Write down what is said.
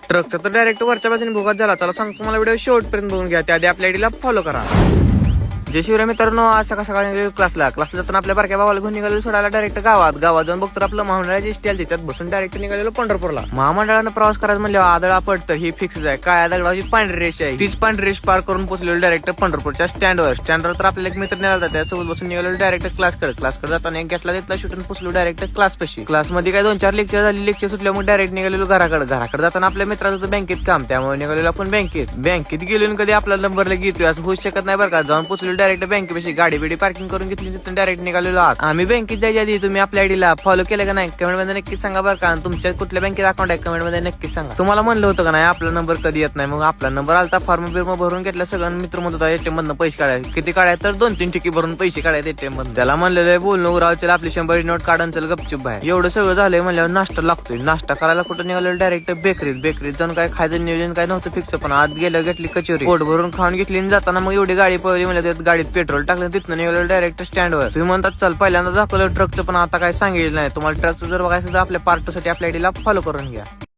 ट्रकचा तर डायरेक्ट वरच्या बाजूने भोगात झाला. चला सांगतो तुम्हाला व्हिडिओ शेवटपर्यंत बघून घ्या. त्याआधी आपल्या आयडीला फॉलो करा. जय शिवराय मित्रांनो, आज सकाळ सकाळी क्लासला जाताना आपल्या बारक्या भावाला घेऊन निघालेलो सोडायला डायरेक्ट गावात जाऊन बघतो आपलं महामंडळाची स्टॅल त्यात बसून डायरेक्ट निघालेलो पंढरपूरला. महामंडळानं प्रवास करायचं म्हणलं आदळा पडतं ही फिक्स आहे. काळ्या दगडाची पांढरी रेष आहे, तीच पांढरी रेष पार करून पोहोचलेलो डायरेक्ट पंढरपूरच्या स्टँडवर तर आपल्याला एक मित्र निघाला त्यासोबत बसून निघालेलो डायरेक्ट क्लासकडे जाताना एक घेतला तिथला शूटून पोहोचलो डायरेक्ट क्लास पशी. क्लासमध्ये काय 2-4 लेक्चर झाली. लेक्चर सुटल्यामुळे डायरेक्ट निघालेलो घराकडे जाताना आपल्या मित्राचं होतं बँकेत काम, त्यामुळे निघालेलो आपण बँकेत गेलो. कधी आपला नंबरला घेतोय असं होऊ शकत नाही बरं का. जाऊन पोहोचलो डायरेक्ट बँकेपाशी, गाडी बिडी पार्किंग करून घेतली, तिथून डायरेक्ट निघालेलो आहात. आम्ही बँकेत जायच्या आधी तुम्ही आपल्या आयडीला फॉलो केलं का नाही कमेंट मध्ये नक्कीच सांगा बरं का. तुमच्या कुठल्या बँकेत अकाउंट आहे कमेंट मध्ये नक्कीच सांगा. तुम्हाला म्हणलं होतं का नाही आपला नंबर कधी येत नाही, मग आपला नंबर आलता. फॉर्म भरून घेतला सगळं. मित्र म्हणत होता एटीएम मधनं पैसे काढायचे. किती काढायचे तर 2-3 ठिकी भरून पैसे काढायचे एटीएम मधून. त्याला म्हणलेलं बोलणं उरावचल आपली 100 नोट काढून चल गपचूप बाहेर. एवढं सगळं झालंय म्हणल्यावर नाश्ता लागतोय. नाश्ता करायला कुठं निघालो डायरेक्ट बेकरीत जाऊन काय खायचं नियोजन काय नव्हतं फिक्स, पण आज गेलं घेतली कचोरी, पोट भरून खाऊन घेतली. जाताना मग एवढी गाडी पळली म्हणजे गाडीत पेट्रोल टाकलं, तिथनं निघालो डायरेक्ट स्टँडवर. तुम्ही म्हणतात चल पहिल्यांदा दाखवलं ट्रकचं, पण आता काय सांगितलं नाही तुम्हाला. ट्रकचं जर बघायचं तर आपल्या पार्ट 2 साठी आपल्या आयडीला फॉलो करून घ्या.